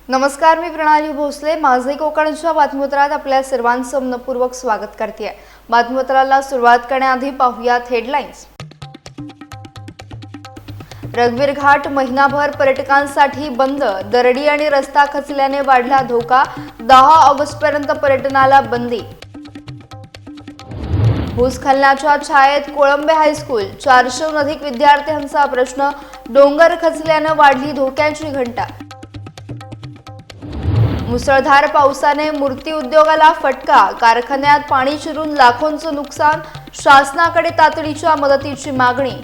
नमस्कार, मी प्रणाली भोसले. माझे कोकणच्या बातमीपत्रात आपल्या सर्वांचं मनपूर्वक स्वागत करते. बातमीपत्राला सुरुवात करण्याआधी पाहूयात हेडलाईन्स. रघुवीर घाट महिनाभर पर्यटकांसाठी बंद. दरडी आणि रस्ता खचल्याने वाढला धोका. 10 ऑगस्टपर्यंत पर्यटनाला बंदी. भूस्खलनाच्या छायेत कोळंबे हायस्कूल. 400हून अधिक विद्यार्थ्यांचा प्रश्न. डोंगर खचल्यानं वाढली धोक्याची घंटा. मुसळधार पावसाने मूर्ती उद्योगाला फटका. कारखान्यात पाणी शिरून लाखोंचं नुकसान. शासनाकडे तातडीच्या मदतीची मागणी.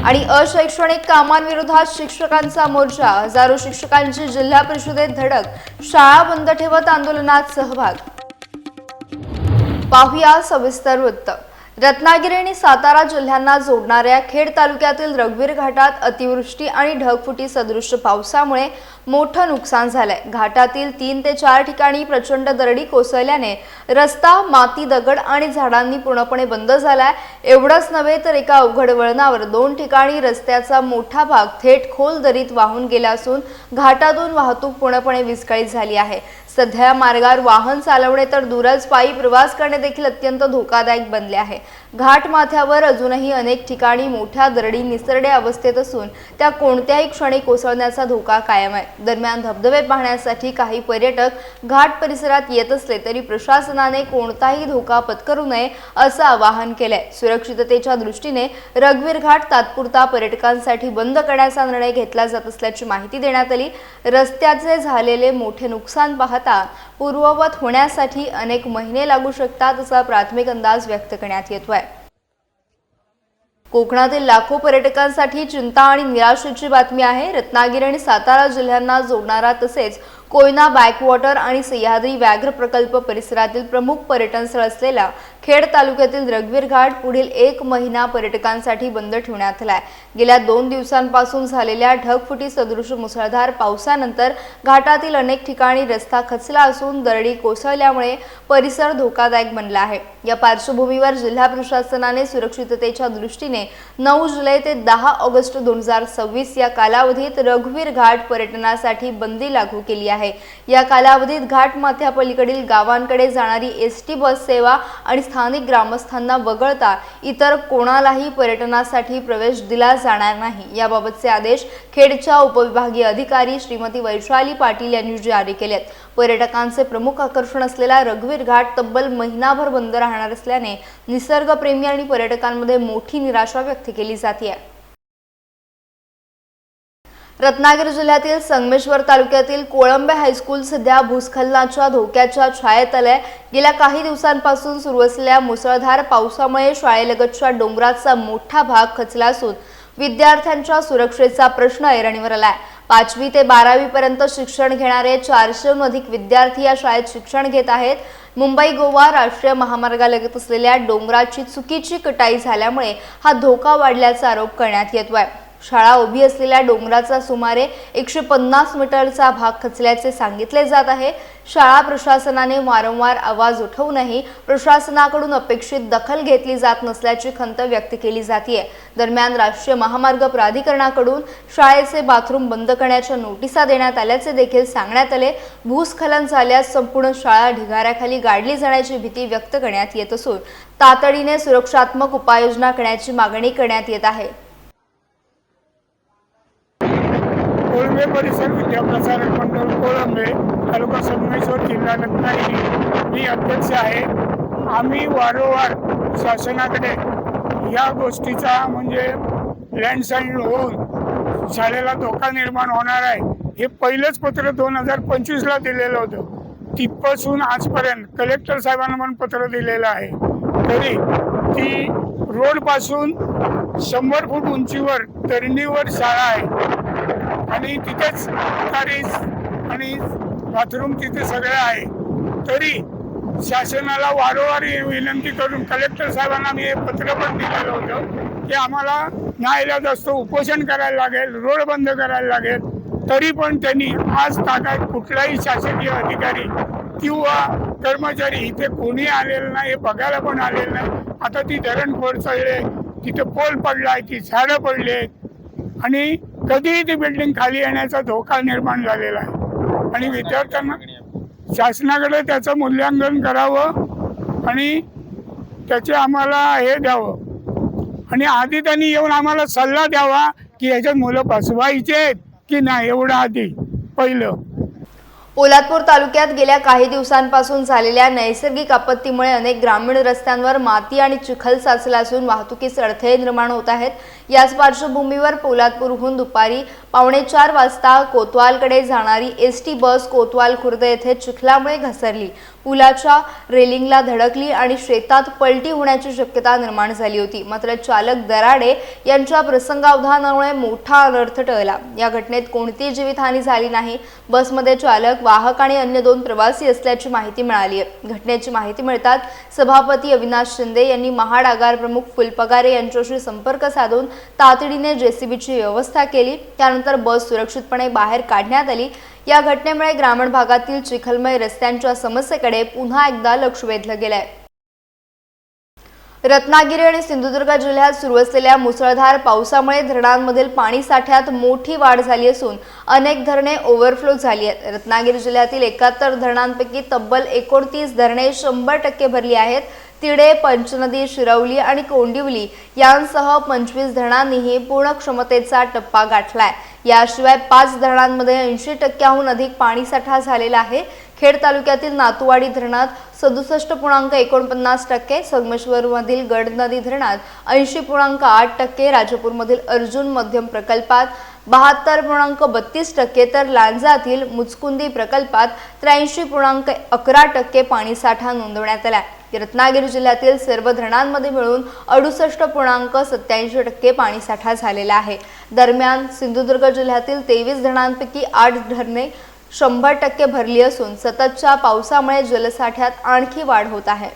आणि अशैक्षणिक कामांविरोधात शिक्षकांचा मोर्चा. हजारो शिक्षकांची जिल्हा परिषदेत धडक. शाळा बंद ठेवत आंदोलनात सहभाग. पाहूया सविस्तर वृत्त. रत्नागिरी आणि सातारा जिल्ह्यांना जोडणाऱ्या खेड तालुक्यातील रघुवीर घाटात अतिवृष्टी आणि ढगफुटी सदृश पावसामुळे मोठं नुकसान झालंय. घाटातील 3 ते 4 ठिकाणी प्रचंड दरडी कोसळल्याने रस्ता, माती, दगड आणि झाडांनी पूर्णपणे बंद झालाय. एवढंच नव्हे तर एका अवघड वळणावर 2 ठिकाणी रस्त्याचा मोठा भाग थेट खोल दरीत वाहून गेला असून घाटातून वाहतूक पूर्णपणे विस्कळीत झाली आहे. सध्या मार्गावर वाहन चालवणे तर दूरच पायी प्रवास करणे देखील अत्यंत धोकादायक बनले आहे. घाट माथ्यावर अजूनही अनेक ठिकाणी मोठ्या दरडी निसरड्या अवस्थेत असून त्या कोणत्याही क्षणी कोसळण्याचा धोका कायम आहे. दरम्यान धबधबे पाहण्यासाठी काही पर्यटक घाट परिसरात येत असले तरी प्रशासनाने कोणताही धोका पत्करू नये असं आवाहन केलंय. सुरक्षिततेच्या दृष्टीने रघुवीर घाट तात्पुरता पर्यटकांसाठी बंद करण्याचा निर्णय घेतला जात असल्याची माहिती देण्यात आली. रस्त्याचे झालेले मोठे नुकसान पाहता पूर्ववत होण्यासाठी अनेक महिने लागू शकतात असा प्राथमिक अंदाज व्यक्त करण्यात येतोय. कोकणातील लाखो पर्यटकांसाठी चिंता आणि निराशेची बातमी आहे. रत्नागिरी आणि सातारा जिल्ह्यांना जोडणारा तसेच कोयना बॅकवॉटर आणि सह्याद्री व्याघ्र प्रकल्प परिसरातील प्रमुख पर्यटन स्थळ असलेला खेड तालुक्यातील रघुवीर घाट पुढील 1 महिना पर्यटकांसाठी बंद ठेवण्यात आलाय. गेल्या 2 दिवसांपासून झालेल्या ढगफुटी सदृश मुसळधार पावसानंतर घाटातील अनेक ठिकाणी रस्ता खचला असून दरडी कोसळल्यामुळे परिसर धोकादायक बनला आहे. या पार्श्वभूमीवर जिल्हा प्रशासनाने सुरक्षिततेच्या दृष्टीने 9 जुलै ते 10 ऑगस्ट 2026 या कालावधीत रघुवीर घाट पर्यटनासाठी बंदी लागू केली आहे. या कालावधीत घाट माथ्यापलीकडील गावांकडे जाणारी एसटी बस सेवा आणि स्थानिक ग्रामस्थांना वगळता इतर कोणालाही पर्यटनासाठी प्रवेश दिला जाणार नाही. याबाबतचे आदेश खेडच्या उपविभागीय अधिकारी श्रीमती वैशाली पाटील यांनी जारी केलेत. पर्यटकांचे प्रमुख आकर्षण असलेला रघुवीर घाट तब्बल महिनाभर बंद राहणार असल्याने निसर्गप्रेमी आणि पर्यटकांमध्ये मोठी निराशा व्यक्त केली जाते. रत्नागिरी जिल्ह्यातील संगमेश्वर तालुक्यातील कोळंबे हायस्कूल सध्या भूस्खलनाच्या धोक्याच्या छायेत आलंय. गेल्या काही दिवसांपासून सुरू असलेल्या मुसळधार पावसामुळे शाळेलगतच्या डोंगराचा मोठा भाग खचला असून विद्यार्थ्यांच्या सुरक्षेचा प्रश्न ऐरणीवर आलाय. 5वी ते 12वी पर्यंत शिक्षण घेणारे 400हून अधिक विद्यार्थी या शाळेत शिक्षण घेत आहेत. मुंबई गोवा राष्ट्रीय महामार्गालगत असलेल्या डोंगराची चुकीची कटाई झाल्यामुळे हा धोका वाढल्याचा आरोप करण्यात येतोय. शाळा उभी असलेल्या डोंगराचा सुमारे 150 मीटरचा भाग खचल्याचे सांगितले जात आहे. शाळा प्रशासनाने वारंवार आवाज उठवूनही प्रशासनाकडून अपेक्षित दखल घेतली जात नसल्याची खंत व्यक्त केली जाते. दरम्यान राष्ट्रीय महामार्ग प्राधिकरणाकडून शाळेचे बाथरूम बंद करण्याच्या नोटिसा देण्यात आल्याचे देखील सांगण्यात आले. भूस्खलन झाल्यास संपूर्ण शाळा ढिगाऱ्याखाली गाडली जाण्याची भीती व्यक्त करण्यात येत असून तातडीने सुरक्षात्मक उपाययोजना करण्याची मागणी करण्यात येत आहे. कोळंबे परिसर विद्याप्रसारक मंडळ कोळंबे, तालुका संगमेश्वर, जिल्हा रत्नागिरी मी अध्यक्ष आहे. आम्ही वारंवार शासनाकडे या गोष्टीचा म्हणजे लँडस्लाईड होऊन शाळेला धोका निर्माण होणार आहे हे पहिलंच पत्र 2025ला दिलेलं होतं. तिथपासून आजपर्यंत कलेक्टर साहेबांना पण पत्र दिलेलं आहे. तरी ती रोडपासून 100 फूट उंचीवर तरणीवर शाळा आहे आणि तिथेच गटारीज आणि बाथरूम तिथे सगळं आहे. तरी शासनाला वारंवार विनंती करून कलेक्टर साहेबांना मी हे पत्र पण दिलेलं होतं की आम्हाला नाईलाज असतो, उपोषण करायला लागेल, रोड बंद करायला लागेल. तरी पण त्यांनी आज तागायत कुठलाही शासकीय अधिकारी किंवा कर्मचारी इथे कोणी आलेलं नाही, हे बघायला पण आलेलं नाही. आता ती धरण कोसळले, तिथे पोल पडलाय, ती झाडं पडले आणि कधीही ती बिल्डिंग खाली येण्याचा धोका निर्माण झालेला आहे आणि विद्यार्थ्यांना शासनाकडे त्याचं मूल्यांकन करावं आणि त्याचे आम्हाला हे द्यावं आणि आधी त्यांनी येऊन आम्हाला सल्ला द्यावा की ह्याच्यात मुलं बसवायचे की नाही, एवढं आधी पहिलं. पोलादपूर तालुक्यात गेल्या काही दिवसांपासून झालेल्या नैसर्गिक आपत्तीमुळे अनेक ग्रामीण रस्त्यांवर माती आणि चिखल साचला असून वाहतुकीस अडथळे निर्माण होत आहेत. याच पार्श्वभूमीवर पोलादपूरहून दुपारी 3:45 वाजता कोतवालकडे जाणारी एसटी बस कोतवाल खुर्द येथे चिखलामुळे घसरली. पुलाच्या रेलिंगला धडकली आणि शेतात पलटी होण्याची शक्यता निर्माण झाली होती. मात्र चालक दराडे यांच्या प्रसंगावधानामुळे मोठा अनर्थ टळला. या घटनेत कोणतीही जीवितहानी झाली नाही. बसमध्ये चालक, वाहक आणि अन्य 2 प्रवासी असल्याची माहिती मिळाली आहे. घटनेची माहिती मिळताच सभापती अविनाश शिंदे यांनी महाड आगार प्रमुख फुलपगारे यांच्याशी संपर्क साधून तातडीने जेसीबीची व्यवस्था केली. त्यानंतर बस सुरक्षितपणे बाहेर काढण्यात आली. या घटनेमुळे ग्रामीण भागातील चिखलमय रस्त्यांच्या समस्येकडे पुन्हा एकदा लक्ष वेधलं गेलंय. रत्नागिरी आणि सिंधुदुर्ग जिल्ह्यात सुरू असलेल्या मुसळधार पावसामुळे धरणांमधील पाणी साठ्यात मोठी वाढ झाली असून अनेक धरणे ओव्हरफ्लो झाली आहेत. रत्नागिरी जिल्ह्यातील 71 धरणांपैकी तब्बल 29 धरणे 100% भरली आहेत. तिडे, पंचनदी, शिरवली आणि कोंडिवली यांसह 25 धरणांनीही पूर्ण क्षमतेचा टप्पा गाठलाय. याशिवाय 5 धरणांमध्ये 80%हून अधिक पाणीसाठा झालेला आहे. खेड तालुक्यातील नातुवाडी धरणात 67.49%, संगमेश्वरमधील गड नदी धरणात 80.8%, राजापूरमधील अर्जुन मध्यम प्रकल्पात 72.32%, तर लांजातील मुचकुंदी प्रकल्पात 83.11% पाणीसाठा नोंदवण्यात आला. रत्नागिरी जिल्ह्यातील सर्व धरणांमध्ये मिळून 68.87% पाणीसाठा झालेला आहे. दरम्यान सिंधुदुर्ग जिल्ह्यातील 23 धरणांपैकी 8 धरणे 100% भरली असून सततच्या पावसामुळे जलसाठ्यात आणखी वाढ होत आहे.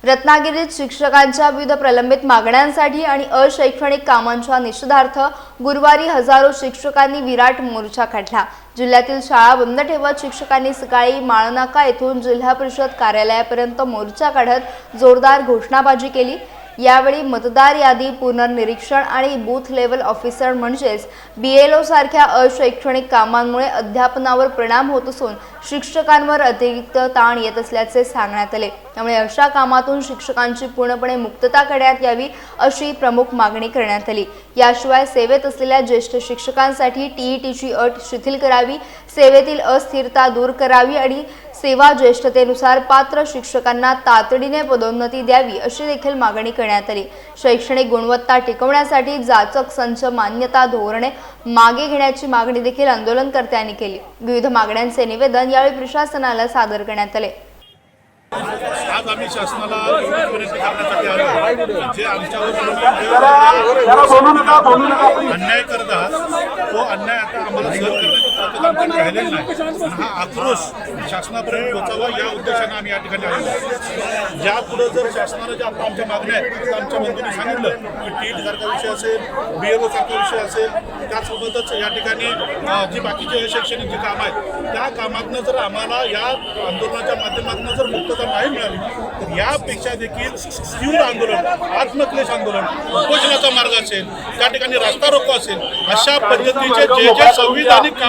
रत्नागिरीत शिक्षकांच्या विविध प्रलंबित मागण्यांसाठी आणि अशैक्षणिक कामांच्या निषेधार्थ गुरुवारी हजारो शिक्षकांनी विराट मोर्चा काढला. जिल्ह्यातील शाळा बंद ठेवत शिक्षकांनी सकाळी माळनाका येथून जिल्हा परिषद कार्यालयापर्यंत मोर्चा काढत जोरदार घोषणाबाजी केली. यावेळी मतदार यादी पुनर्निरीक्षण आणि बूथ लेव्हल ऑफिसर म्हणजेच BLO सारख्या अशैक्षणिक कामांमुळे अध्यापनावर परिणाम होत असून शिक्षकांवर अतिरिक्त ताण येत असल्याचे सांगण्यात आले. त्यामुळे अशा कामातून शिक्षकांची पूर्णपणे मुक्तता करण्यात यावी अशी प्रमुख मागणी करण्यात आली. याशिवाय सेवेत असलेल्या ज्येष्ठ शिक्षकांसाठी TETची अट शिथिल करावी, सेवेतील अस्थिरता दूर करावी आणि सेवा ज्येष्ठतेनुसार पात्र शिक्षकांना तातडीने पदोन्नती द्यावी अशी देखील मागणी करण्यात आली. शैक्षणिक गुणवत्ता टिकवण्यासाठी जाचक संच मान्यता धोरणे मागे घेण्याची मागणी देखील आंदोलनकर्त्यांनी केली. विविध मागण्यांचे निवेदन यावेळी प्रशासनाला सादर करण्यात आले. आज आम्ही शासनाला विनंती करण्यासाठी आलो जे आमच्यावर अन्याय करतात तो अन्याय आता आम्हाला सहन करण्याची ताकद आमच्याकडे राहिलेली नाही. हा आक्रोश शासनापर्यंत पोहोचावा या उद्देशाने आम्ही या ठिकाणी आलो. यापुढे जर शासनाला ज्या आता आमच्या मागण्या आहेत आमच्या बंधूंनी सांगितलं की TET सारखा विषय असेल, BLO सारखा विषय असेल, त्यासोबतच या ठिकाणी जी बाकीचे शैक्षणिक जी कामं आहेत त्या कामातनं जर आम्हाला या आंदोलनाच्या माध्यमातून जर मुक्तता नाही मिळाली तर यापेक्षा देखील तीव्र आंदोलन, आत्मक्लेश आंदोलन, उपोषणाचा मार्ग असेल, त्या ठिकाणी रास्ता रोको असेल, अशा पद्धतीचे जे जे संविधानिक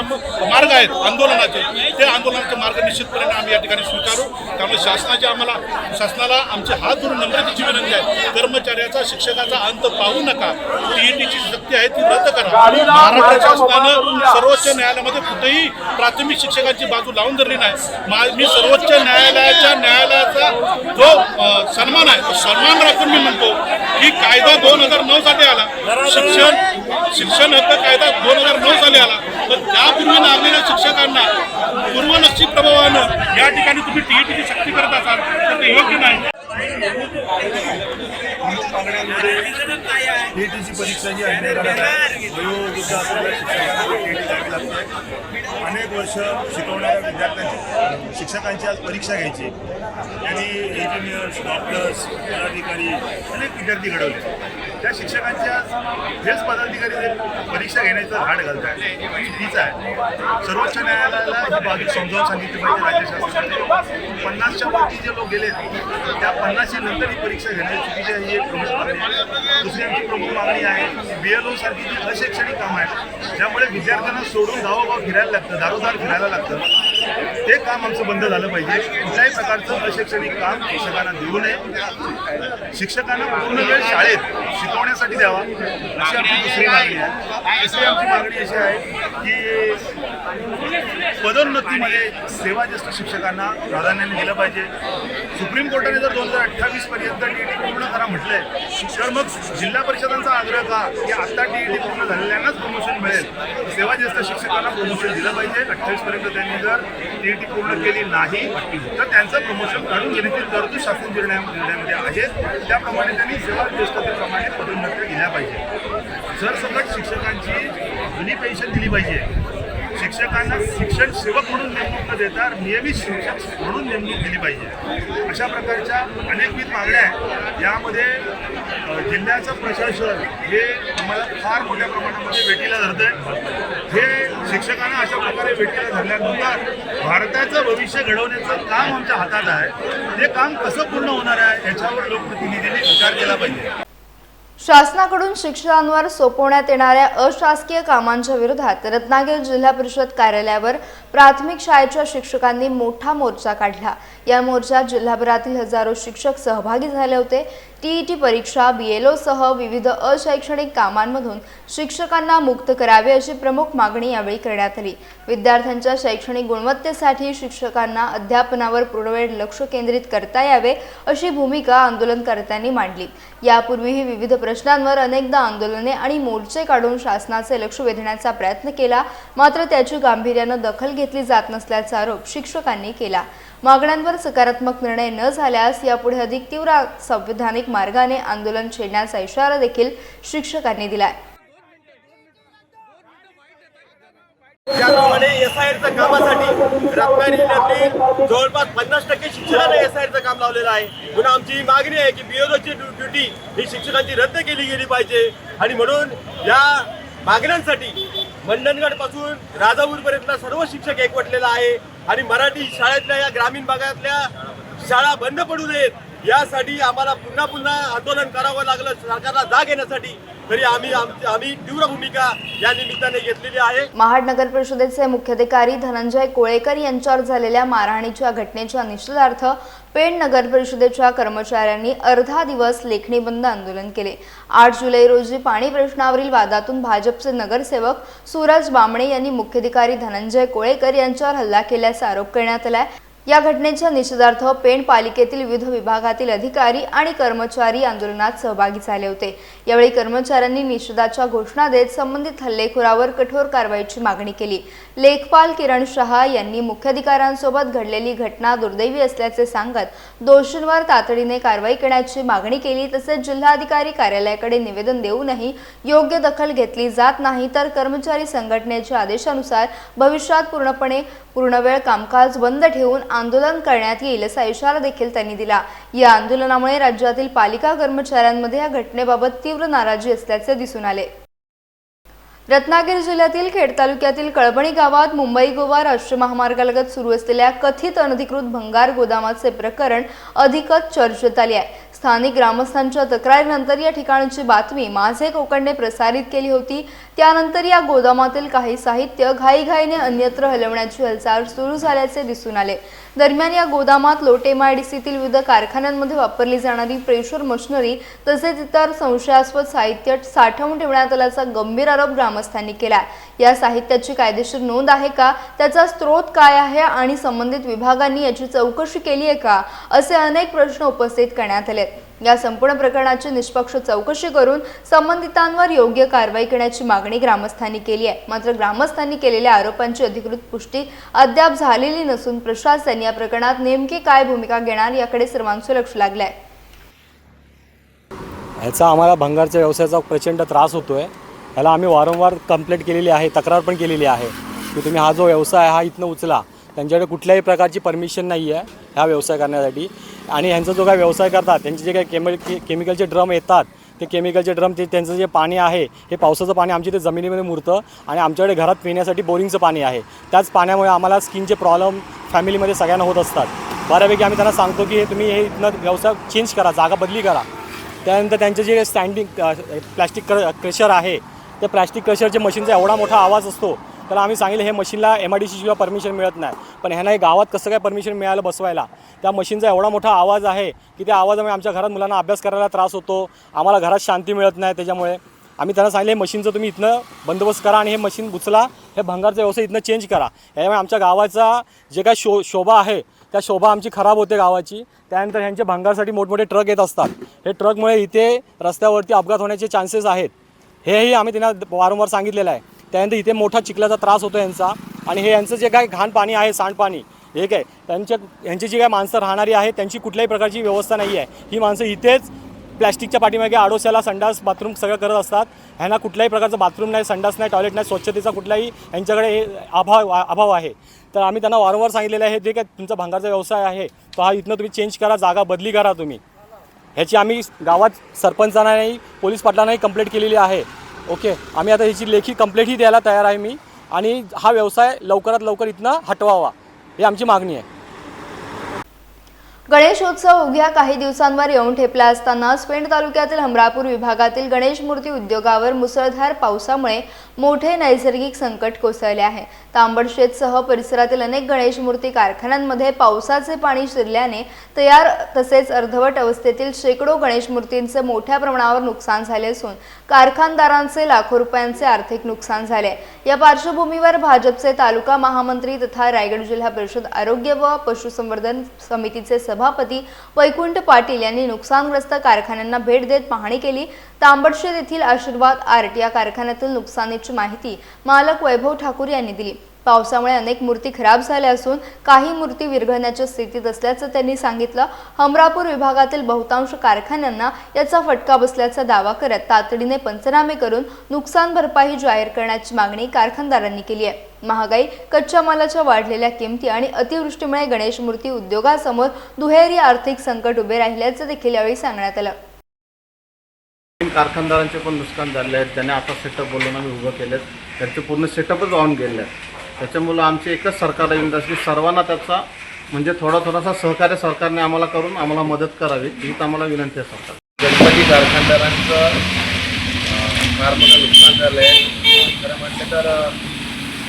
मार्ग आहेत आंदोलनाचे ते आंदोलनाचे मार्ग निश्चितपणे आम्ही या ठिकाणी स्वीकारू. त्यामुळे शासनाला आमचे हात धरून नम्रतेची विनंती आहे. कर्मचाऱ्याचा, शिक्षकाचा अंत पाहू नका. TETची सक्ती आहे ती रद्द करा. महाराष्ट्र शासनानं सर्वोच्च न्यायालयामध्ये कुठेही प्राथमिक शिक्षकांची बाजू लावून धरली नाही. मी सर्वोच्च न्यायालयाचा जो सन्मान आहे तो सन्मान राखून मी म्हणतो की कायदा 2009 साली आला, शिक्षण हक्क कायदा 2009 साली आला, पण त्यापूर्वी लागलेल्या शिक्षकांना पूर्वलक्षी प्रभावानं या ठिकाणी तुम्ही TETची सक्ती करत असाल तर ते योग्य नाही. TETची परीक्षा जी आहे वयोवृद्ध असलेल्या शिक्षकांना TET द्यावी लागते. अनेक वर्ष शिकवणाऱ्या विद्यार्थ्यांची शिक्षकांची आज परीक्षा घ्यायची. त्यांनी इंजिनियर्स, डॉक्टर्स, पदाधिकारी अनेक विद्यार्थी घडवले. त्या शिक्षकांच्या हेच पदाधिकारी जे परीक्षा घेण्याचं हाड घालत आहे चुकीचं आहे. सर्वोच्च न्यायालयाला ही बाजू समजावून सांगितली पाहिजे राज्य शासनाने. 50च्या वरती जे लोक गेले त्या 50च्या नंतर ही परीक्षा घेण्याची चुकीची आहे. ही एक प्रमुख मागणी आहे. दुसरी आमची प्रमुख मागणी आहे BLO सारखी जी अशैक्षणिक कामं आहेत ज्यामुळे विद्यार्थ्यांना सोडून गावोगाव फिरायला लागतं, दारोदार फिरायला लागतं, ते काम आमचं बंद झालं पाहिजे. कुठल्याही प्रकारचं अशैक्षणिक काम शिक्षकांना देऊ नये. शिक्षकांना पूर्ण वेळ शाळेत शिकवण्यासाठी द्यावा अशी आमची दुसरी मागणी आहे. तिसरी आमची मागणी अशी आहे की पदोन्नतीमध्ये सेवाज्येष्ठ शिक्षकांना प्राधान्याने दिलं पाहिजे. सुप्रीम कोर्टाने जर 2028 पर्यंत TET पूर्ण करा म्हटलंय तर मग जिल्हा परिषदांचा आग्रह का की आता TET पूर्ण झालेल्यांनाच प्रमोशन मिळेल. सेवाज्येष्ठ शिक्षकांना प्रमोशन दिलं पाहिजे. 28 पर्यंत त्यांनी जर TET पूर्ण केली नाही तर त्यांचं प्रमोशन काढून घेण्याची तरतूद शासन निर्णयामध्ये आहे. त्याप्रमाणे त्यांनी सेवाज्येष्ठतेप्रमाणे पदोन्नती दिल्या पाहिजे. सरसकट शिक्षकांची जुनी पेन्शन दिली पाहिजे. शिक्षकांना शिक्षण सेवक म्हणून नेमणूक न देता नियमित शिक्षक म्हणून नेमणूक दिली पाहिजे. अशा प्रकारच्या अनेकविध मागण्या आहेत. यामध्ये जिल्ह्याचं प्रशासन हे आम्हाला फार मोठ्या प्रमाणामध्ये वेठीला धरतंय. हे शिक्षकांना अशा प्रकारे वेठीला धरल्यानंतर भारताचं भविष्य घडवण्याचं काम आमच्या हातात आहे. ते काम कसं पूर्ण होणार आहे याच्यावर लोकप्रतिनिधींनी विचार केला पाहिजे. शासनाकडून शिक्षकांवर सोपवण्यात येणाऱ्या अशासकीय कामांच्या विरोधात रत्नागिरी जिल्हा परिषद कार्यालयावर प्राथमिक शाळेच्या शिक्षकांनी मोठा मोर्चा काढला. या मोर्चात जिल्हाभरातील हजारो शिक्षक सहभागी झाले होते. TET परीक्षा, BLO सह विविध अशैक्षणिक कामांमधून शिक्षकांना मुक्त करावे अशी प्रमुख मागणी यावेळी करण्यात आली. विद्यार्थ्यांच्या शैक्षणिक गुणवत्तेसाठी शिक्षकांना अध्यापनावर पूर्णवेळ लक्ष केंद्रित करता यावे अशी भूमिका आंदोलनकर्त्यांनी मांडली. यापूर्वीही विविध प्रश्नांवर अनेकदा आंदोलने आणि मोर्चे काढून शासनाचे लक्ष वेधण्याचा प्रयत्न केला, मात्र त्याची गांभीर्यानं दखल घेतली जात नसल्याचा आरोप शिक्षकांनी केला. मागण्यांवर सकारात्मक निर्णय न झाल्यास यापुढे अधिक तीव्र संविधानिक मार्गाने आंदोलन छेडण्याचा इशारा देखील शिक्षकांनी दिलाय. त्याप्रमाणे SIRच्या कामासाठी रत्नागिरी जिल्ह्यातील जवळपास 50% शिक्षकांना SIRचं काम लावलेलं आहे. म्हणून आमची ही मागणी आहे की BLOची ड्युटी ही शिक्षकांची रद्द केली गेली पाहिजे. आणि म्हणून या मागण्यांसाठी मंडणगड पासून राजापूरपर्यंत सर्व शिक्षक एकवटलेला आहे. आणि मराठी शाळेतल्या या ग्रामीण भागातल्या शाळा बंद पडू नयेत यासाठी आम्हाला पुन्हा आंदोलन करावं लागलं सरकारला जाग येण्यासाठी. तरी आम्ही तीव्र भूमिका या निमित्ताने घेतलेली आहे. महाड नगर परिषदेचे मुख्याधिकारी धनंजय कोळेकर यांच्यावर झालेल्या मारहाणीच्या घटनेच्या निषेधार्थ पेण नगर परिषदेच्या कर्मचाऱ्यांनी अर्धा दिवस लेखणी बंद आंदोलन केले. 8 जुलै रोजी पाणी प्रश्नावरील वादातून भाजपचे नगरसेवक सूरज बामणे यांनी मुख्याधिकारी धनंजय कोळेकर यांच्यावर हल्ला केल्याचा आरोप करण्यात आलाय. या घटनेच्या निषेधार्थ पेण पालिकेतील विविध विभागातील अधिकारी आणि कर्मचारी आंदोलनात सहभागी झाले होते. यावेळी कर्मचाऱ्यांनी निषेधाच्या घोषणा देत संबंधित हल्लेखोरावर कठोर कारवाईची मागणी केली. लेखपाल किरण शहा यांनी मुख्याधिकाऱ्यांसोबत घडलेली घटना दुर्दैवी असल्याचे सांगत दोषींवर तातडीने कारवाई करण्याची मागणी केली. तसेच जिल्हाधिकारी कार्यालयाकडे निवेदन देऊनही योग्य दखल घेतली जात नाही तर कर्मचारी संघटनेच्या आदेशानुसार भविष्यात पूर्णवेळ कामकाज बंद ठेवून आंदोलन करण्यात येईल असा इशारा देखील त्यांनी दिला. या आंदोलनामुळे राज्यातील पालिका कर्मचाऱ्यांमध्ये या घटनेबाबत तीव्र नाराजी असल्याचे दिसून आले. रत्नागिरी जिल्ह्यातील खेड तालुक्यातील कळबणी गावात मुंबई गोवा राष्ट्रीय महामार्गालगत सुरू असलेल्या कथित अनधिकृत भंगार गोदामाचे प्रकरण अधिकच चर्चेत आले आहे. स्थानिक ग्रामस्थांच्या तक्रारीनंतर या ठिकाणची बातमी माझे कोकणने प्रसारित केली होती. त्यानंतर या गोदामातील काही साहित्य घाईघाईने अन्यत्र हलवण्याची हालचाल सुरू झाल्याचे दिसून आले. दरम्यान या गोदामात लोटे MIDCतील विविध कारखान्यांमध्ये वापरली जाणारी प्रेशर मशिनरी तसेच इतर संशयास्पद साहित्य साठवून ठेवण्यात आल्याचा गंभीर आरोप ग्रामस्थांनी केला. या साहित्याची कायदेशीर नोंद आहे का, त्याचा स्रोत काय आहे आणि संबंधित विभागांनी याची चौकशी केली आहे का, असे अनेक प्रश्न उपस्थित करण्यात आले. या संपूर्ण प्रकरणाची निष्पक्ष चौकशी करून संबंधितांवर योग्य कारवाई करण्याची मागणी ग्रामस्थांनी केली आहे. मात्र ग्रामस्थांनी केलेल्या आरोपांची अधिकृत पुष्टी अद्याप झालेली नसून प्रशासन या प्रकरणात नेमकी काय भूमिका घेणार याकडे सर्वांचं लक्ष लागलं आहे. ह्याचा आम्हाला भंगारच्या व्यवसायाचा प्रचंड त्रास होतोय. ह्याला आम्ही वारंवार कंप्लेंट केलेली आहे, तक्रार पण केलेली आहे की तुम्ही हा जो व्यवसाय हा इथनं उचला. त्यांच्याकडे कुठल्याही प्रकारची परमिशन नाही आहे ह्या व्यवसाय करण्यासाठी. आणि ह्यांचा जो काय व्यवसाय करतात त्यांचे जे काही केमिकलचे ड्रम येतात ते केमिकलचे ड्रम त्यांचं जे पाणी आहे हे पावसाचं पाणी आमच्या इथे जमिनीमध्ये मुरतं आणि आमच्याकडे घरात पिण्यासाठी बोरिंगचं पाणी आहे. त्याच पाण्यामुळे आम्हाला स्किनचे प्रॉब्लेम फॅमिलीमध्ये सगळ्यांना होत असतात. बऱ्यापैकी आम्ही त्यांना सांगतो की हे तुम्ही हे इथनं व्यवसाय चेंज करा, जागा बदली करा. त्यानंतर त्यांचे जे स्टँडिंग प्लॅस्टिक क्रशर आहे, ते प्लॅस्टिक क्रशरचे मशीनचा एवढा मोठा आवाज असतो, तर आम्ही सांगितलं हे मशीनला MIDC शिवाय परमिशन मिळत नाही. पण ह्यांना हे गावात कसं काय परमिशन मिळालं बसवायला? त्या मशीनचा एवढा मोठा आवाज आहे की त्या आवाजामुळे आमच्या घरात मुलांना अभ्यास करायला त्रास होतो, आम्हाला घरात शांती मिळत नाही. त्याच्यामुळे आम्ही त्यांना सांगितलं हे मशीनचं तुम्ही इथनं बंदोबस्त करा आणि हे मशीन उचला, हे भंगारचा व्यवसाय इथनं चेंज करा. यामुळे आमच्या गावाचा जे काय शोभा आहे त्या शोभा आमची खराब होते गावाची. त्यानंतर ह्यांचे भंगारसाठी मोठमोठे ट्रक येत असतात, हे ट्रकमुळे इथे रस्त्यावरती अपघात होण्याचे चान्सेस आहेत, हेही आम्ही त्यांना वारंवार सांगितलेलं आहे. त्यानंतर इथे मोठा चिखलाचा त्रास होतो यांचा, आणि हे यांचं जे काय घाण पाणी आहे, सांडपाणी, हे काय यांची जी काय माणसं राहणारी आहेत त्यांची कुठल्याही प्रकारची व्यवस्था नाही आहे. ही माणसं इथेच प्लॅस्टिकच्या पाठीमागे आडोशाला संडास बाथरूम सगळं करत असतात. ह्यांना कुठल्याही प्रकारचं बाथरूम नाही, संडास नाही, टॉयलेट नाही, स्वच्छतेचा कुठलाही यांच्याकडे अभाव आहे. तर आम्ही त्यांना वारंवार सांगितलेलं आहे जे काय तुमचा भंगारचा व्यवसाय आहे तो हा इथनं तुम्ही चेंज करा, जागा बदली करा तुम्ही. ह्याची आम्ही गावात सरपंचांनाही पोलीस पाटलांनाही कंप्लेंट केलेली आहे. ओके, आम्ही आता ह्याची लेखी कंप्लेंटही द्यायला तयार आहे मी, आणि हा व्यवसाय लवकरात लवकर इथनं हटवावा ही आमची मागणी आहे. गणेशोत्सव अवघ्या काही दिवसांवर येऊन ठेपला असताना पेण तालुक्यातील हमरापूर विभागातील गणेश मूर्ती उद्योगावर मुसळधार पावसामुळे मोठे नैसर्गिक संकट कोसळले आहे. तांबडशेतसह परिसरातील अनेक गणेश मूर्ती कारखान्यांमध्ये पावसाचे पाणी शिरल्याने तयार तसेच अर्धवट अवस्थेतील शेकडो गणेश मूर्तींचे मोठ्या प्रमाणावर नुकसान झाले असून कारखानदारांचे लाखो रुपयांचे आर्थिक नुकसान झाले. या पार्श्वभूमीवर भाजपचे तालुका महामंत्री तथा रायगड जिल्हा परिषद आरोग्य व पशुसंवर्धन समितीचे सभापती वैकुंठ पाटील यांनी नुकसानग्रस्त कारखान्यांना भेट देत पाहणी केली. तांबडशेत येथील आशीर्वाद आर्ट या कारखान्यातील नुकसानीची माहिती मालक वैभव ठाकूर यांनी दिली. पावसामुळे अनेक मूर्ती खराब झाल्या असून काही मूर्ती विरघळण्याच्या स्थितीत असल्याचं त्यांनी सांगितलं. हमरापूर विभागातील बहुतांश कारखान्यांना याचा फटका बसल्याचा दावा करत तातडीने पंचनामे करून नुकसान भरपाई जाहीर करण्याची मागणी कारखानदारांनी केली आहे. महागाई, कच्च्या मालाच्या वाढलेल्या किमती आणि अतिवृष्टीमुळे गणेश मूर्ती उद्योगासमोर दुहेरी आर्थिक संकट उभे राहिल्याचं देखील यावेळी सांगण्यात आलं. कारखानदारांचे पण नुकसान झाले आहेत. त्याने आता सेटअप बोलून आम्ही उभं केलेत, त्यांचे पूर्ण सेटअपच ऑन गेले आहेत. त्याच्यामुळं आमची एकच सरकारला विनंती, सर्वांना त्याचा म्हणजे थोडासा सहकार्य सरकारने आम्हाला करून आम्हाला मदत करावी हीच आम्हाला विनंती आहे सरकार. गणपती कारखानदारांचं फार मोठं नुकसान झालं आहे. खरं म्हटलं तर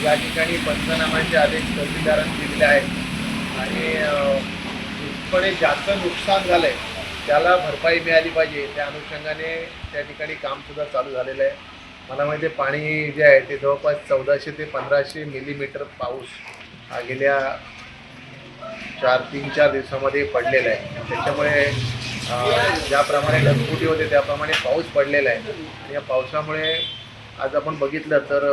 या ठिकाणी पंचनाम्याचे आदेश तहसीलदारांनी दिलेले आहेत आणि जितपणे जास्त नुकसान झालं आहे त्याला भरपाई मिळाली पाहिजे. त्या अनुषंगाने त्या ठिकाणी कामसुद्धा चालू झालेलं आहे. मला माहिती आहे पाणी जे आहे ते जवळपास 1400 ते 1500 मिलीमीटर पाऊस हा गेल्या 3-4 दिवसामध्ये पडलेला आहे. त्याच्यामुळे ज्याप्रमाणे ढगफुटी होते त्याप्रमाणे पाऊस पडलेला आहे. आणि या पावसामुळे आज आपण बघितलं तर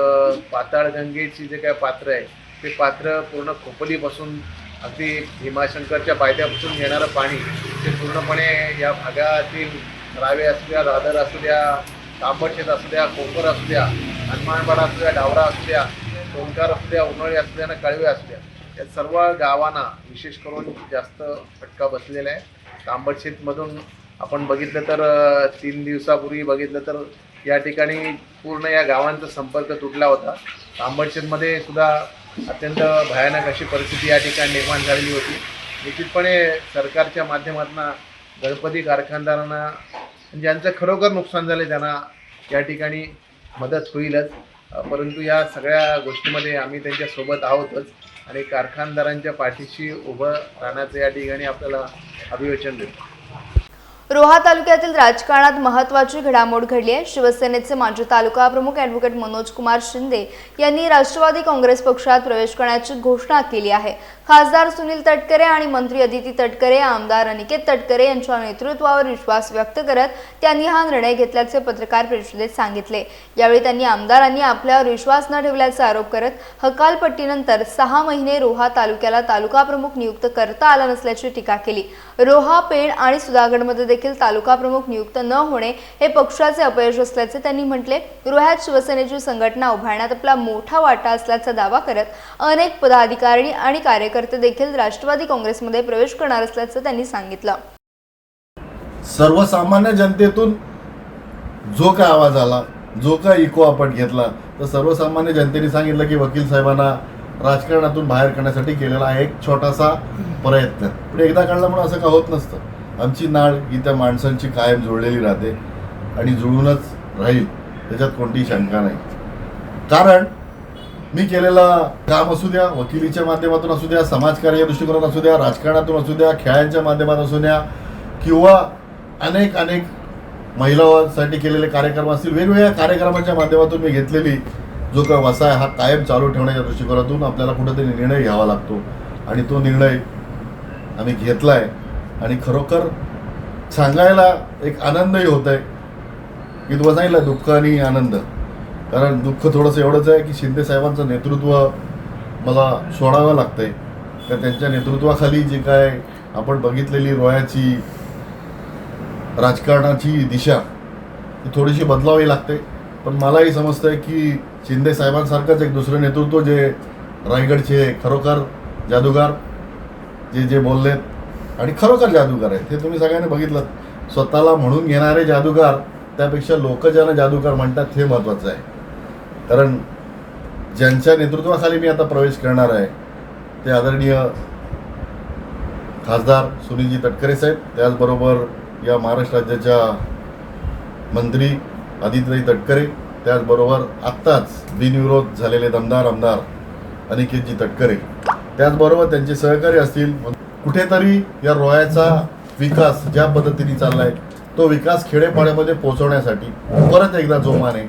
पाताळगंगेची जे काय पात्र आहे ते पात्र पूर्ण खोपोलीपासून अगदी भीमाशंकरच्या पायथ्यापासून येणारं पाणी ते पूर्णपणे या भागातील रावे असू द्या, दादर असू द्या, तांबडशेत असू द्या, कोपर असू द्या, हनुमानपाडा असू द्या, डावरा असू द्या, सोनकार असू द्या, उन्हाळी असू द्या, कळवे असू द्या, या सर्व गावांना विशेष करून जास्त फटका बसलेला आहे. तांबडशेतमधून आपण बघितलं तर 3 दिवसापूर्वी बघितलं तर या ठिकाणी पूर्ण या गावांचा संपर्क तुटला होता. तांबडशेतमध्ये सुद्धा अत्यंत भयानक अशी परिस्थिती या ठिकाणी निर्माण झालेली होती. निश्चितपणे सरकारच्या माध्यमातून गणपती कारखानदारांना ज्यांचं खरोखर नुकसान झालं त्यांना या ठिकाणी मदत होईलच. परंतु या सगळ्या गोष्टीमध्ये आम्ही त्यांच्यासोबत आहोतच आणि कारखानदारांच्या पाठीशी उभं राहण्याचं या ठिकाणी आपल्याला अभिवाचन देतो. रोहा तालुक्यातील राजकारणात महत्त्वाची घडामोड घडली आहे. शिवसेनेचे माजी तालुका प्रमुख ॲडव्होकेट मनोज कुमार शिंदे यांनी राष्ट्रवादी काँग्रेस पक्षात प्रवेश करण्याची घोषणा केली आहे. खासदार सुनील तटकरे आणि मंत्री अदिती तटकरे, आमदार अनिकेत तटकरे यांच्या नेतृत्वावर विश्वास व्यक्त करत त्यांनी हा निर्णय घेतल्याचे पत्रकार परिषदेत सांगितले. यावेळी त्यांनी आमदारांनी आपल्यावर विश्वास न ठेवल्याचा आरोप करत हकालपट्टीनंतर 6 महिने रोहा तालुक्याला तालुका प्रमुख नियुक्त करता आला नसल्याची टीका केली. रोहा, पेण आणि सुधागडमध्ये देखील तालुका प्रमुख नियुक्त न होणे हे पक्षाचे अपयश असल्याचे त्यांनी म्हटले. रोह्यात शिवसेनेची संघटना उभारण्यात आपला मोठा वाटा असल्याचा दावा करत अनेक पदाधिकारी आणि कार्यकर्ते देखील राष्ट्रवादी काँग्रेसमध्ये प्रवेश करणार असल्याचं त्यांनी सांगितलं. सर्वसामान्य जनतेतून जो काय आवाज आला, जो काय इको आपण घेतला, तर सर्वसामान्य जनतेने सांगितलं की वकील साहेबांना राजकारणातून बाहेर करण्यासाठी केलेला आहे एक छोटासा प्रयत्न. पण एकदा काढला म्हणून असं का होत नसतं. आमची नाळ ही त्या माणसांची कायम जोडलेली राहते आणि जुळूनच राहील, त्याच्यात कोणतीही शंका नाही. कारण मी केलेला काम असू द्या, वकिलीच्या माध्यमातून असू द्या, समाजकार्य दृष्टिकोनातून असू द्या, राजकारणातून असू द्या, खेळांच्या माध्यमातून असू द्या, किंवा अनेक महिलांसाठी केलेले कार्यक्रम असतील, वेगवेगळ्या कार्यक्रमांच्या माध्यमातून मी घेतलेली जो काय वसा आहे हा कायम चालू ठेवण्याच्या दृष्टिकोनातून आपल्याला कुठेतरी निर्णय घ्यावा लागतो आणि तो निर्णय आम्ही घेतला आहे. आणि खरोखर सांगायला एक आनंदही होत आहे की तुम्हाला सांगितलं दुःख आणि आनंद. कारण दुःख थोडंसं एवढंच आहे की शिंदे साहेबांचं नेतृत्व मला सोडावं लागतं आहे, तर त्यांच्या नेतृत्वाखाली जी काय आपण बघितलेली रोयाची राजकारणाची दिशा ती थोडीशी बदलावी लागते. पण मलाही समजतं आहे की शिंदे साहेबांसारखंच एक दुसरं नेतृत्व जे रायगडचे खरोखर जादूगार जे बोललेत आणि खरोखर जादूगार आहेत, हे तुम्ही सगळ्यांनी बघितलं. स्वतःला म्हणून घेणारे जादूगार त्यापेक्षा लोक ज्यांना जादूगार म्हणतात हे महत्त्वाचं आहे. कारण ज्यांच्या नेतृत्वाखाली मी आता प्रवेश करणार आहे ते आदरणीय खासदार सुनीलजी तटकरे साहेब, त्याचबरोबर या महाराष्ट्र राज्याच्या मंत्री आदित्यताई तटकरे, त्याचबरोबर आत्ताच बिनविरोध झालेले दमदार आमदार अनिकेतजी तटकरे, त्याचबरोबर त्यांचे सहकारी असतील. कुठेतरी या रोयाचा विकास ज्या पद्धतीने चालला आहे तो विकास खेडेपाड्यामध्ये पोहोचवण्यासाठी परत एकदा जोमाने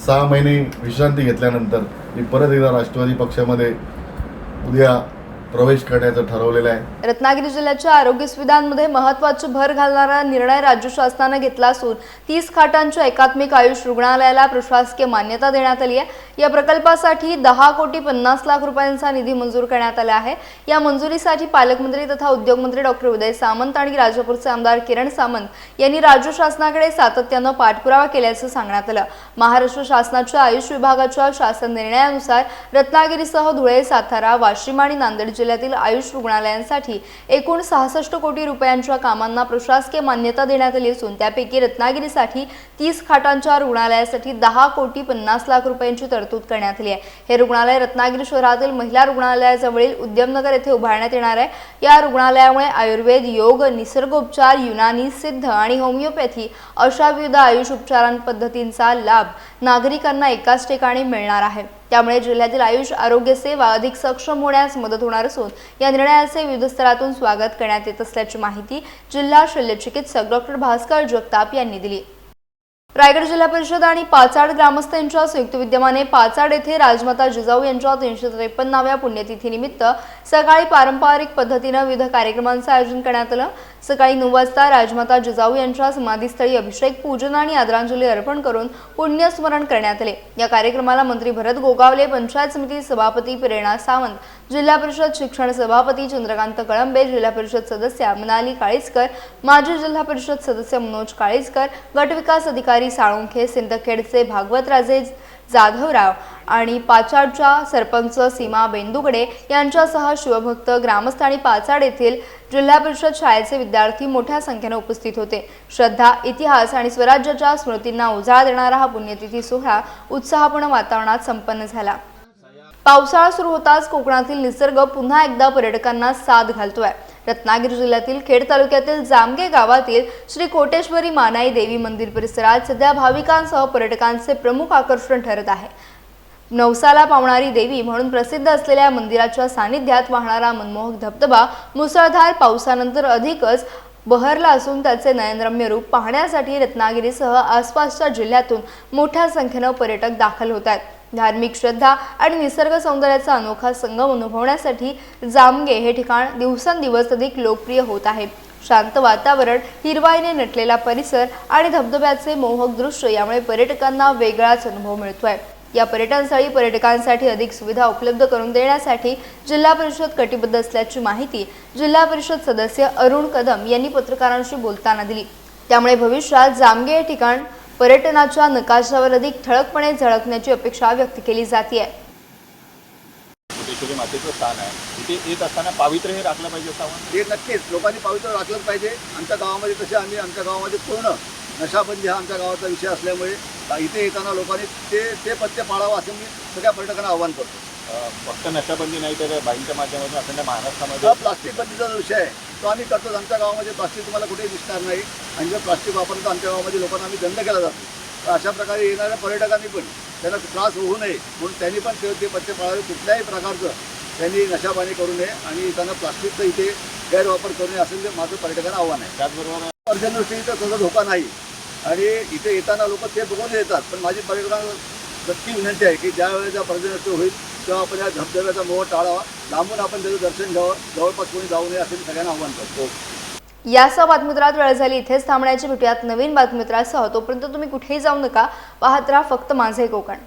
6 महिने विश्रांती घेतल्यानंतर मी परत एकदा राष्ट्रवादी पक्षामध्ये उद्या प्रवेश करण्याचं ठरवलेलं आहे. रत्नागिरी जिल्ह्याच्या आरोग्य सुविधांमध्ये महत्त्वाची भर घालणारा निर्णय राज्य शासनाने घेतला असून 30 खाटांच्या एकात्मिक आयुष रुग्णालयाला प्रशासकीय मान्यता देण्यात आली आहे. या प्रकल्पासाठी 10,50,00,000 रुपयांचा निधी मंजूर करण्यात आला आहे. या मंजुरीसाठी पालकमंत्री तथा उद्योगमंत्री डॉक्टर उदय सामंत आणि राजापूरचे आमदार किरण सामंत यांनी राज्य शासनाकडे सातत्यानं पाठपुरावा केल्याचं सांगण्यात आलं. महाराष्ट्र शासनाच्या आयुष विभागाच्या शासन निर्णयानुसार रत्नागिरीसह धुळे, सातारा, वाशिम आणि नांदेड जिल्ह्यातील आयुष रुग्णालयांसाठी एकूण 66 कोटी रुपयांच्या कामांना प्रशासकीय मान्यता देण्यात आली असून त्यापैकी रत्नागिरीसाठी 30 खाटांच्या रुग्णालयासाठी 10,50,00,000 रुपयांची तरतूद करण्यात आली आहे. हे रुग्णालय रत्नागिरी शहरातील महिला रुग्णालयाजवळील उद्यमनगर येथे उभारण्यात येणार आहे. या रुग्णालयामुळे आयुर्वेद, योग, निसर्गोपचार, युनानी, सिद्ध आणि होमिओपॅथी अशा विविध आयुष उपचार पद्धतींचा लाभ नागरिकांना एकाच ठिकाणी मिळणार आहे. त्यामुळे जिल्ह्यातील आयुष आरोग्य सेवा अधिक सक्षम होण्यास मदत होणार असून या निर्णयाचे विविध स्तरातून स्वागत करण्यात येत असल्याची माहिती जिल्हा शल्यचिकित्सक डॉक्टर भास्कर जगताप यांनी दिली. रायगड जिल्हा परिषद आणि पाचाड ग्रामस्थांच्या संयुक्त विद्यमाने पाचाड येथे राजमाता जिजाऊ यांच्या 353व्या पुण्यतिथीनिमित्त सकाळी पारंपरिक पद्धतीने विविध कार्यक्रमांचे आयोजन करण्यात आलं. सकाळी 9 वाजता राजमाता जिजाऊ यांच्या समाधीस्थळी अभिषेक, पूजन आणि आदरांजली अर्पण करून पुण्यस्मरण करण्यात आले. या कार्यक्रमाला मंत्री भरत गोगावले, पंचायत समिती सभापती प्रेरणा सावंत, जिल्हा परिषद शिक्षण सभापती चंद्रकांत कळंबे, जिल्हा परिषद सदस्य मनाली काळीजकर, माजी जिल्हा परिषद सदस्य मनोज काळीजकर, गट विकास अधिकारी साळुंखे, सिंदखेडचे भागवतराजे जाधवराव आणि पाचाडच्या सरपंच सीमा बेंदुगडे यांच्यासह शिवभक्त ग्रामस्थ आणि पाचाड येथील जिल्हा परिषद शाळेचे विद्यार्थी मोठ्या संख्येने उपस्थित होते. श्रद्धा, इतिहास आणि स्वराज्याच्या स्मृतींना उजाळा देणारा हा पुण्यतिथी सोहळा उत्साहपूर्ण वातावरणात संपन्न झाला. पावसाळा सुरू होताच कोकणातील निसर्ग पुन्हा एकदा पर्यटकांना साथ घालतोय. रत्नागिरी जिल्ह्यातील खेड तालुक्यातील जामगे गावातील श्री कोटेश्वरी मानाई देवी मंदिर परिसरात सध्या भाविकांसह पर्यटकांचे प्रमुख आकर्षण ठरत आहे. नवसाला पावणारी देवी म्हणून प्रसिद्ध असलेल्या मंदिराच्या सानिध्यात वाहणारा मनमोहक धबधबा मुसळधार पावसानंतर अधिकच बहरला असून त्याचे नयनरम्य रूप पाहण्यासाठी रत्नागिरीसह आसपासच्या जिल्ह्यातून मोठ्या संख्येने पर्यटक दाखल होत आहेत. धार्मिक श्रद्धा आणि निसर्ग सौंदर्याचा अनोखा संगम अनुभवण्यासाठी जामगे हे ठिकाण दिवसेंदिवस अधिक लोकप्रिय होत आहे. शांत वातावरण, हिरवाईने नटलेला परिसर आणि धबधब्याचे मोहक दृश्य यामुळे पर्यटकांना वेगळाच अनुभव मिळतोय. या पर्यटनस्थळी पर्यटकांसाठी अधिक सुविधा उपलब्ध करून देण्यासाठी जिल्हा परिषद कटिबद्ध असल्याची माहिती जिल्हा परिषद सदस्य अरुण कदम यांनी पत्रकारांशी बोलताना दिली. त्यामुळे भविष्यात जामगे हे ठिकाण पर्यटनाच्या नकाशावर अधिक ठळकपणे झळकण्याची अपेक्षा व्यक्त केली जाते. कोटेश्वरी मातेचं स्थान आहे, तिथे येत असताना पावित्र्य हे राखलं पाहिजे असावं. हे नक्कीच लोकांनी पावित्र्य राखलंच पाहिजे. आमच्या गावामध्ये तसे आमच्या गावामध्ये पूर्ण नशाबंदी हा आमच्या गावाचा विषय असल्यामुळे इथे येताना लोकांनी ते पथ्य पाळावं असं मी सगळ्या पर्यटकांना आवाहन करतो. फक्त नशाबंदी नाही तर बाईंच्या माध्यमातून अखंड महाराष्ट्रामध्ये प्लास्टिक बंदीचा जो विषय आहे तो आम्ही करतोच. आमच्या गावामध्ये प्लास्टिक तुम्हाला कुठेही दिसणार नाही आणि जर प्लास्टिक वापरतो आमच्या गावामध्ये लोकांना आम्ही दंड केला जातो. तर अशा प्रकारे येणाऱ्या पर्यटकांनी पण त्यांना त्रास होऊ नये म्हणून त्यांनी पण ते पत्ते पाळावे. कुठल्याही प्रकारचं त्यांनी नशापाणी करू नये आणि त्यांना प्लास्टिकचा इथे गैरवापर करू नये असं माझं पर्यटकांना आव्हान आहे. त्याचबरोबर पर्जन्यवृष्टीचा तसा धोका नाही आणि इथे येताना लोक ते बघून येतात. पण माझी पर्यटकांना नक्की विनंती आहे की ज्या वेळेला पर्जन्यवृष्टी होईल तेव्हा आपण या धबधब्याचा मोह टाळावा, लांबून आपण त्याचं दर्शन घ्यावं, जवळपास कोणी जाऊ नये असे मी सगळ्यांना आव्हान करतो. यासह बातमीपत्रात वेळ झाली इथेच थांबण्याची. भेटूयात नवीन बातमीपत्रासह. तोपर्यंत तुम्ही कुठेही जाऊ नका. पाहत राहा फक्त माझे कोकण.